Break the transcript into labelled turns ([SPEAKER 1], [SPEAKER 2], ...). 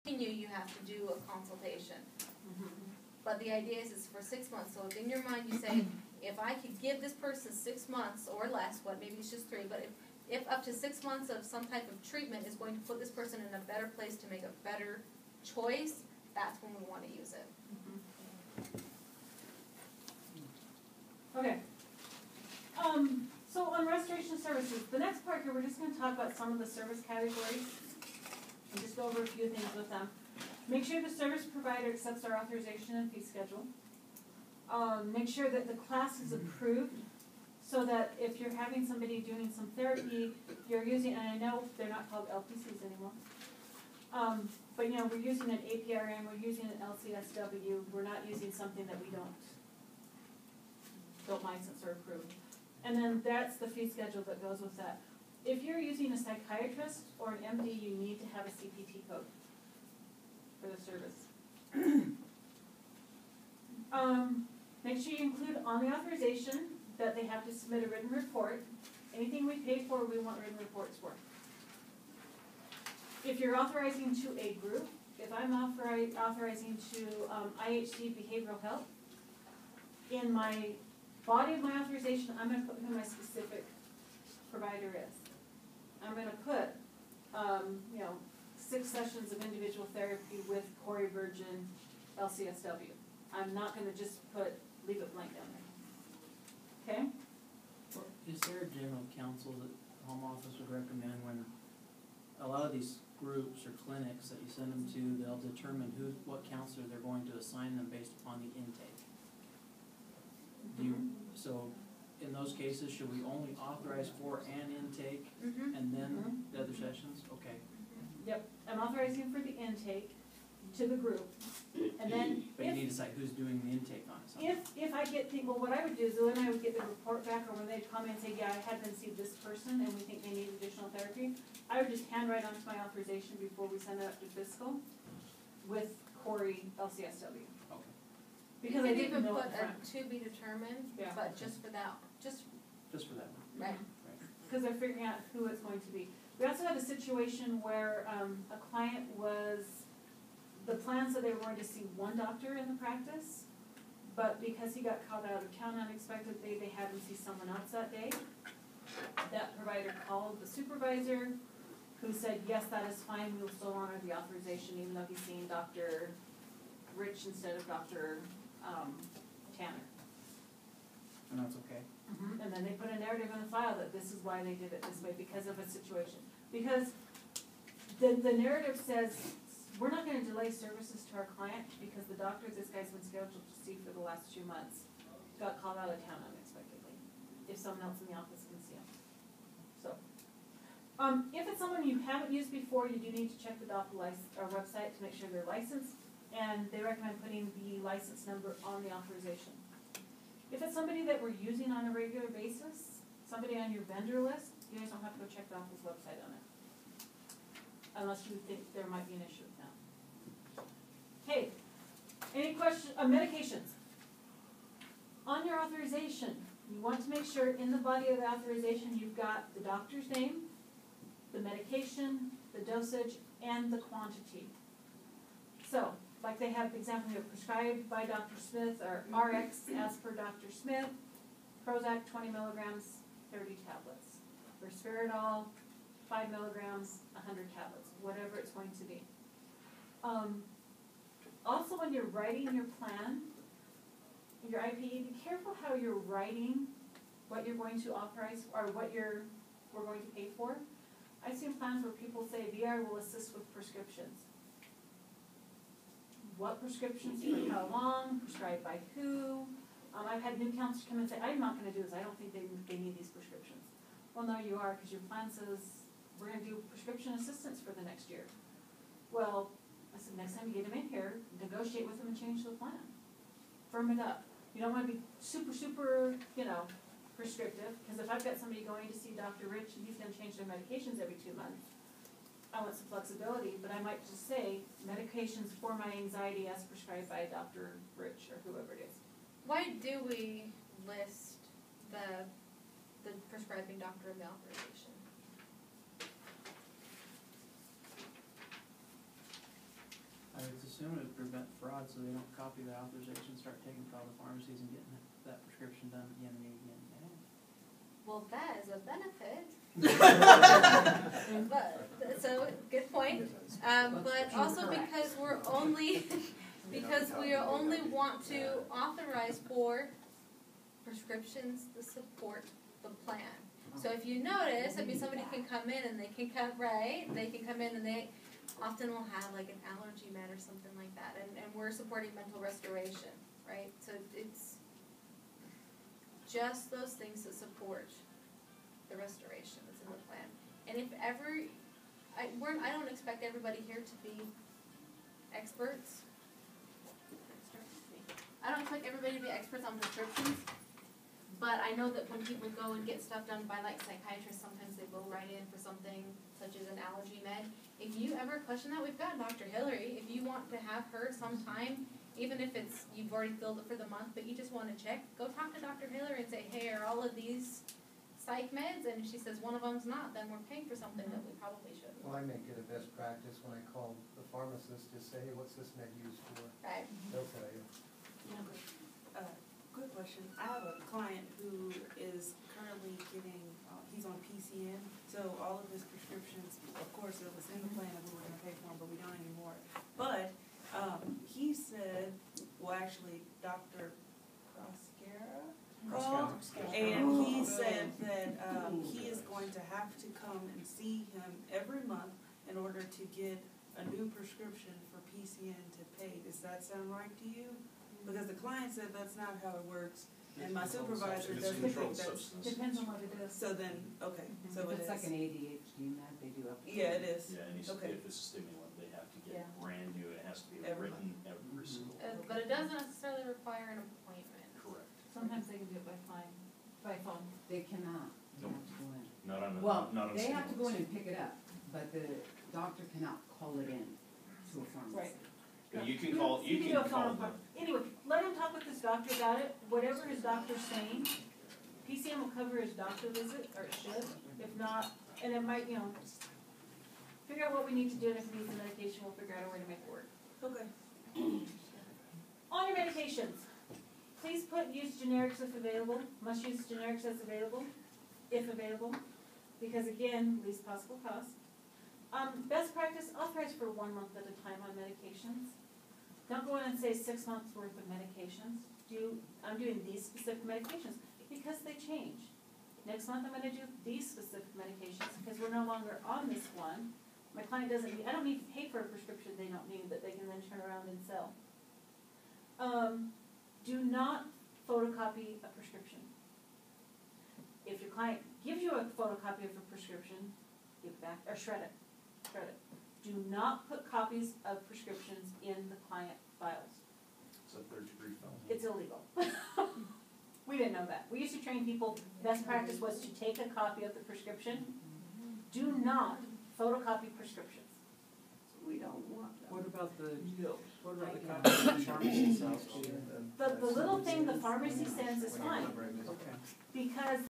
[SPEAKER 1] you have to do a consultation. But the idea is for 6 months. So in your mind you say, if I could give this person 6 months or less, maybe it's just 3, but if up to 6 months of some type of treatment is going to put this person in a better place to make a better choice, that's when we want to use it.
[SPEAKER 2] Okay. So on restoration services, the next part here, we're just going to talk about some of the service categories and just go over a few things with them. Make sure the service provider accepts our authorization and fee schedule. Make sure that the class is approved so that if you're having somebody doing some therapy, you're using, and I know they're not called LPCs anymore, but you know, we're using an APRN, we're using an LCSW, we're not using something that we don't license or approve. And then that's the fee schedule that goes with that. If you're using a psychiatrist or an MD, you need to have a CPT code for the service. Make sure you include on the authorization that they have to submit a written report. Anything we pay for, we want written reports for. If you're authorizing to a group, if I'm authorizing to IHC Behavioral Health, in my body of my authorization, I'm going to put who my specific provider is. I'm going to put, 6 sessions of individual therapy with Corey Virgin, LCSW. I'm not going to just leave it blank down there. Okay?
[SPEAKER 3] Is there a general counsel that the home office would recommend when a lot of these groups or clinics that you send them to, they'll determine what counselor they're going to assign them based upon the intake? So in those cases, should we only authorize for an intake and then the other sessions? Okay.
[SPEAKER 2] Yep, I'm authorizing for the intake to the group, and then
[SPEAKER 3] but you need to decide who's doing the intake on it.
[SPEAKER 2] If I get people, what I would do is when I would get the report back, or when they'd come in and say, yeah, I had them see this person and we think they need additional therapy, I would just handwrite onto my authorization before we send it up to fiscal with Corey LCSW.
[SPEAKER 3] Okay.
[SPEAKER 2] Because
[SPEAKER 1] you
[SPEAKER 2] I
[SPEAKER 1] could
[SPEAKER 2] didn't
[SPEAKER 1] even
[SPEAKER 2] know
[SPEAKER 1] put
[SPEAKER 2] it
[SPEAKER 1] a to be determined, but just for that, just
[SPEAKER 3] for that one.
[SPEAKER 1] Right.
[SPEAKER 2] Because they're figuring out who it's going to be. We also had a situation where a client the plan said they were going to see one doctor in the practice, but because he got called out of town unexpectedly, they had him see someone else that day. That provider called the supervisor, who said, yes, that is fine, we will still honor the authorization, even though he's seeing Dr. Rich instead of Dr. Tanner.
[SPEAKER 3] And that's okay?
[SPEAKER 2] And then they put a narrative in the file that this is why they did it this way, because of a situation. Because the narrative says, we're not going to delay services to our client because the doctor this guy's been scheduled to see for the last 2 months got called out of town unexpectedly. If someone else in the office can see him. So, if it's someone you haven't used before, you do need to check the DOPA website to make sure they're licensed, and they recommend putting the license number on the authorization. If it's somebody that we're using on a regular basis, somebody on your vendor list, you guys don't have to go check the office website on it. Unless you think there might be an issue with that. Hey, any questions? Medications. On your authorization, you want to make sure in the body of the authorization you've got the doctor's name, the medication, the dosage, and the quantity. So, like they have, example here, prescribed by Dr. Smith, or RX as per Dr. Smith, Prozac 20 milligrams, 30 tablets. Risperidol, 5 milligrams, 100 tablets, whatever it's going to be. Also, when you're writing your plan, your IPE, be careful how you're writing what you're going to authorize or what we're going to pay for. I've seen plans where people say VR will assist with prescriptions. What prescriptions for how long, prescribed by who? I've had new counselors come and say, I'm not going to do this. I don't think they need these prescriptions. Well, no, you are, because your plan says we're going to do prescription assistance for the next year. Well, I said, next time you get them in here, negotiate with them and change the plan. Firm it up. You don't want to be super, prescriptive, because if I've got somebody going to see Dr. Rich and he's going to change their medications every 2 months, I want some flexibility, but I might just say medications for my anxiety as prescribed by Dr. Rich or whoever it is.
[SPEAKER 1] Why do we list the prescribing doctor in the authorization?
[SPEAKER 3] assume it would prevent fraud, so they don't copy the authorization, start taking it to all the pharmacies and getting that prescription done again and again and again.
[SPEAKER 1] Well, that is a benefit. But, so, good point. But also because we're only, because we only want to authorize for prescriptions that support the plan. So if you notice, I mean, somebody can come in and they can come, right, they can come in and they often will have like an allergy med or something like that, and we're supporting mental restoration, right? So it's just those things that support the restoration that's in the plan. And if ever, I don't expect everybody here to be experts. I don't expect everybody to be experts on prescriptions, but I know that when people go and get stuff done by like psychiatrists, sometimes they will write in for something such as an allergy med. If you ever question that, we've got Dr. Hillary. If you want to have her sometime, even if it's, you've already filled it for the month, but you just want to check, go talk to Dr. Hillary and say, hey, are all of these psych meds? And if she says one of them's not, then we're paying for something that we probably shouldn't.
[SPEAKER 4] Well, I make it a best practice when I call the pharmacist to say, hey, what's this med used for?
[SPEAKER 1] Right.
[SPEAKER 4] They'll tell you.
[SPEAKER 5] Quick question. I have a client who is currently getting, he's on PCN, so all of his prescriptions, of course, it was in the plan that we were gonna pay for him, but we don't anymore. But, he said, well, actually, Dr. Proscara called, and he said that, he is going to have to come and see him every month in order to get a new prescription for PCN to pay. Does that sound right to you? Because the client said that's not how it works, and my supervisor doesn't think that's,
[SPEAKER 2] Depends on what it is.
[SPEAKER 5] so then, okay, so it
[SPEAKER 6] If
[SPEAKER 5] is.
[SPEAKER 6] it's like an ADHD med, they do up.
[SPEAKER 5] Yeah, it is.
[SPEAKER 7] Yeah, and
[SPEAKER 5] Okay.
[SPEAKER 7] if it's a stimulant, they have to get
[SPEAKER 2] Yeah.
[SPEAKER 7] brand new, it has to be
[SPEAKER 5] Every
[SPEAKER 7] written every single.
[SPEAKER 1] But it doesn't necessarily require an appointment.
[SPEAKER 7] Correct.
[SPEAKER 2] Sometimes they can do it by phone.
[SPEAKER 6] They cannot. They
[SPEAKER 7] Nope.
[SPEAKER 6] have to go in.
[SPEAKER 7] Not on,
[SPEAKER 6] Well,
[SPEAKER 7] not on
[SPEAKER 6] they have to go in
[SPEAKER 7] stimulants.
[SPEAKER 6] and pick it up, but the doctor cannot call it in to a pharmacy.
[SPEAKER 2] Right.
[SPEAKER 7] But you can call, you
[SPEAKER 2] do
[SPEAKER 7] can
[SPEAKER 2] a
[SPEAKER 7] call
[SPEAKER 2] phone
[SPEAKER 7] them.
[SPEAKER 2] call. Anyway, let him talk with his doctor about it, whatever his doctor's saying. PCM will cover his doctor visit, or it should, if not, and it might, you know, figure out what we need to do, and if we need the medication, we'll figure out a way to make it work.
[SPEAKER 5] Okay.
[SPEAKER 2] On your medications, please use generics if available, must use generics as available, if available, because again, least possible cost. Best practice, authorize for 1 month at a time on medications. Don't go in and say 6 months worth of medications. I'm doing these specific medications, because they change. Next month I'm gonna do these specific medications, because we're no longer on this one. My client doesn't need, I don't need to pay for a prescription they don't need, that they can then turn around and sell. Do not photocopy a prescription. If your client gives you a photocopy of a prescription, give it back, or shred it. Do not put copies of prescriptions in the client files.
[SPEAKER 7] It's a third-degree felony.
[SPEAKER 2] It's illegal. We didn't know that. We used to train people, best practice was to take a copy of the prescription. Do not photocopy prescriptions.
[SPEAKER 5] We don't want that.
[SPEAKER 3] What about the copy of the pharmacy sells?
[SPEAKER 2] The little thing the pharmacy sends is fine,
[SPEAKER 3] Okay.
[SPEAKER 2] because